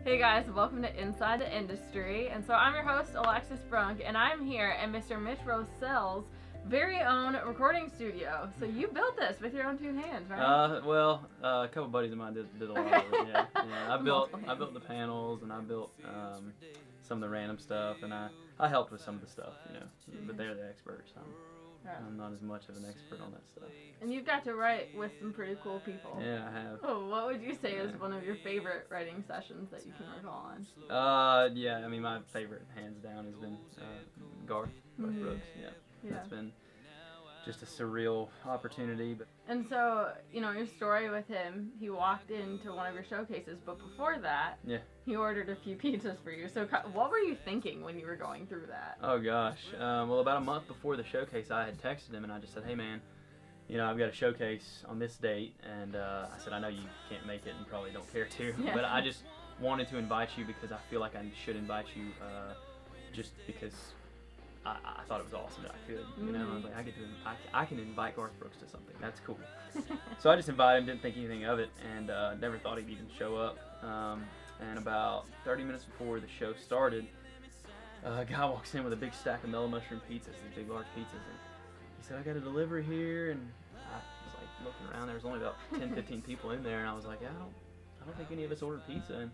Hey guys, welcome to Inside the Industry. And so I'm your host, Alexis Brunk, and I'm here at Mr. Mitch Rossell's very own recording studio. So you built this with your own two hands, right? A couple buddies of mine did a lot of it. Yeah. I built the panels, and I built some of the random stuff, and I helped with some of the stuff, but they're the experts. I'm not as much of an expert on that stuff. And you've got to write with some pretty cool people. Yeah, I have. Oh, what would you say is one of your favorite writing sessions that you can recall on? My favorite, hands down, has been Garth Brooks. Yeah. That's been just a surreal opportunity. And so, your story with him, he walked into one of your showcases, but before that, he ordered a few pizzas for you. So what were you thinking when you were going through that? Oh gosh. About a month before the showcase, I had texted him and I just said, hey man, I've got a showcase on this date, and I said, I know you can't make it and probably don't care to, but I just wanted to invite you because I feel like I should invite you just because I thought it was awesome that I could, I was like, I can invite Garth Brooks to something. That's cool. So I just invited him, didn't think anything of it, and never thought he'd even show up. And about 30 minutes before the show started, a guy walks in with a big stack of mellow mushroom pizzas, these big large pizzas, and he said, I got a delivery here, and I was like looking around. There was only about 10, 15 people in there, and I was like, I don't think any of us ordered pizza. And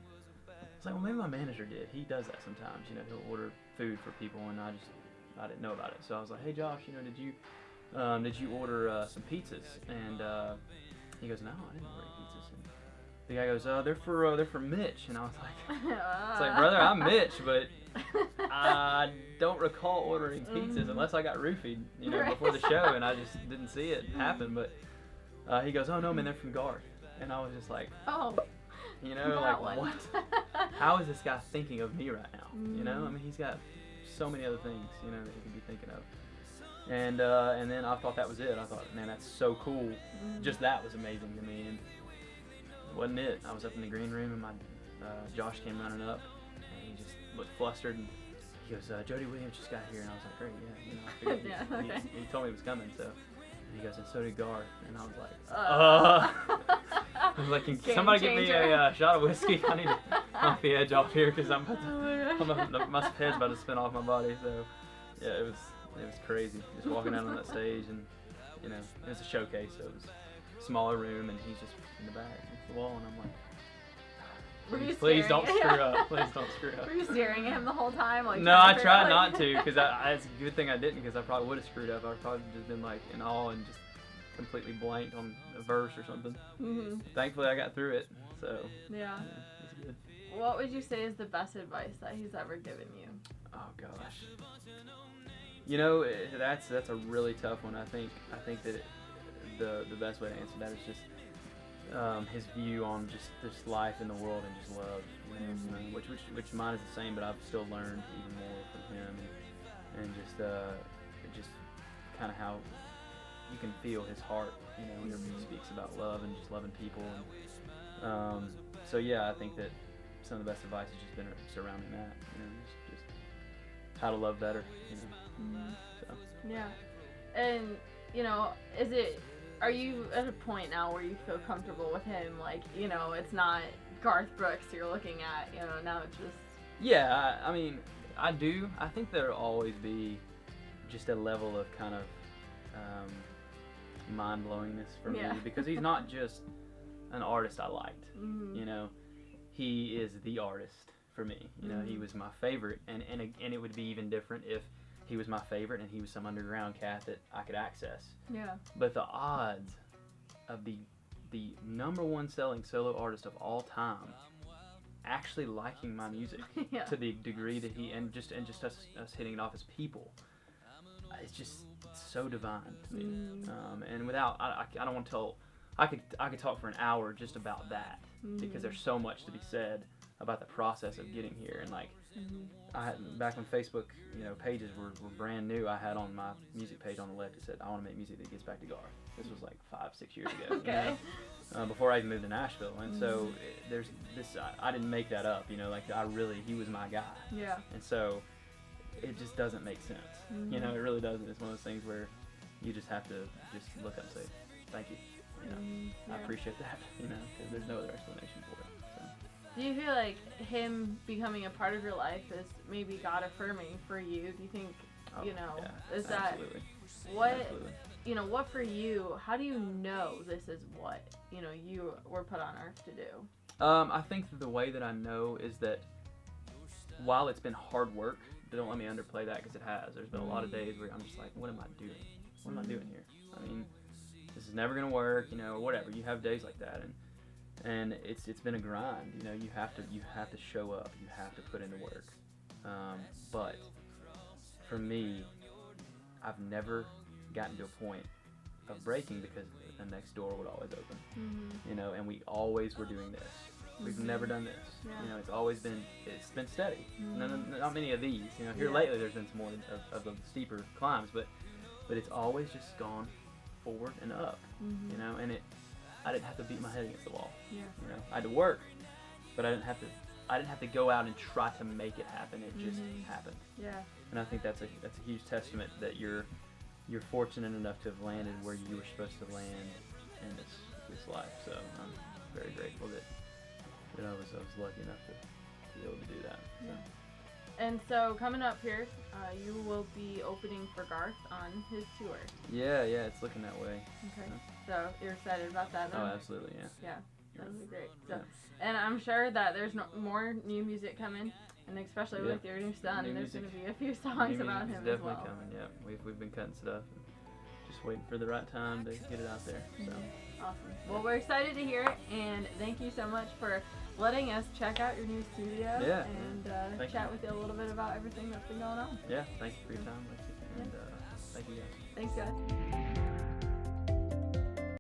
I was like, well, maybe my manager did. He does that sometimes. He'll order food for people, and I didn't know about it. So I was like, hey Josh, did you order some pizzas? And he goes, no, I didn't order any pizzas. And the guy goes, they're for Mitch. And I was like, it's like, brother, I'm Mitch, but I don't recall ordering pizzas unless I got roofied, before the show, and I just didn't see it happen. But he goes, oh no, man, they're from Garth. And I was just like, what? How is this guy thinking of me right now? He's got so many other things, that he could be thinking of. And then I thought that was it. I thought, man, that's so cool. Just that was amazing to me. And it wasn't it. I was up in the green room, and my Josh came running up, and he just looked flustered, and he goes, Jody Williams just got here. And I was like, great, yeah. I figured he told me he was coming, so. And he goes, and so did Garth. And I was like, I was like, can somebody get me a shot of whiskey? I need to knock the edge off here, because my head's about to spin off my body. So, yeah, it was crazy. Just walking out on that stage, and it was a showcase, so it was a smaller room, and he's just in the back against the wall, and I'm like, please don't screw up. Please don't screw up. Were you staring at him the whole time? No, I tried not to, because it's a good thing I didn't, because I probably would have screwed up. I'd probably just been like in awe and just completely blanked on a verse or something. Thankfully, I got through it. So yeah, it's good. What would you say is the best advice that he's ever given you? Oh gosh, that's a really tough one. I think that the best way to answer that is just his view on just life in the world and just love, which mine is the same, but I've still learned even more from him, and just kind of how you can feel his heart, whenever he speaks about love and just loving people. And so yeah, I think that some of the best advice has just been surrounding that, just how to love better, So. Yeah, and are you at a point now where you feel comfortable with him? Like, it's not Garth Brooks you're looking at, now it's just. Yeah, I do. I think there'll always be just a level of kind of mind-blowingness for me, because he's not just an artist I liked. He is the artist for me. He was my favorite, and it would be even different if he was my favorite and he was some underground cat that I could access. Yeah. But the odds of the number one selling solo artist of all time actually liking my music to the degree that and just us hitting it off as people, it's just so divine to me. And without, I don't want to tell. I could talk for an hour just about that, because there's so much to be said about the process of getting here. And I had, back when Facebook pages were brand new, I had on my music page on the left, it said, I want to make music that gets back to Garth. This was like 5-6 years ago. Okay. Before I even moved to Nashville. And so there's this, I didn't make that up, he was my guy. Yeah. And so it just doesn't make sense. It really doesn't. It's one of those things where you just have to just look up and say, thank you. I appreciate that, because there's no other explanation for it. So. Do you feel like him becoming a part of your life is maybe God affirming for you? Do you think, is that absolutely. what, Absolutely. What for you, how do you know this is what, you were put on earth to do? I think the way that I know is that while it's been hard work, don't let me underplay that, because it has. There's been a lot of days where I'm just like, what am I doing? What am I doing here? I mean, this is never gonna work, or whatever. You have days like that, and it's been a grind. You have to show up. You have to put in the work. But for me, I've never gotten to a point of breaking, because the next door would always open. And we always were doing this. We've never done this. Yeah. It's been steady. Not many of these. Here lately there's been some more of the steeper climbs, but it's always just gone forward and up. And I didn't have to beat my head against the wall. Yeah. I had to work, but I didn't have to go out and try to make it happen. It just happened. Yeah. And I think that's a huge testament that you're fortunate enough to have landed where you were supposed to land in this life. So I'm very grateful that I was lucky enough to be able to do that. So. Yeah. And so coming up here, you will be opening for Garth on his tour. Yeah, it's looking that way. Okay. So you're excited about that then? Oh, absolutely, yeah. Yeah, that would be great. So, and I'm sure that there's more new music coming, and especially with your new son, there's going to be a few songs about him as well. Definitely coming. Yeah, we've been cutting stuff, and just waiting for the right time to get it out there. So. Awesome. Well, we're excited to hear it, and thank you so much for letting us check out your new studio and chat with you a little bit about everything that's been going on. Yeah, thank you for your time, Lexi, and thank you guys. Thanks, guys.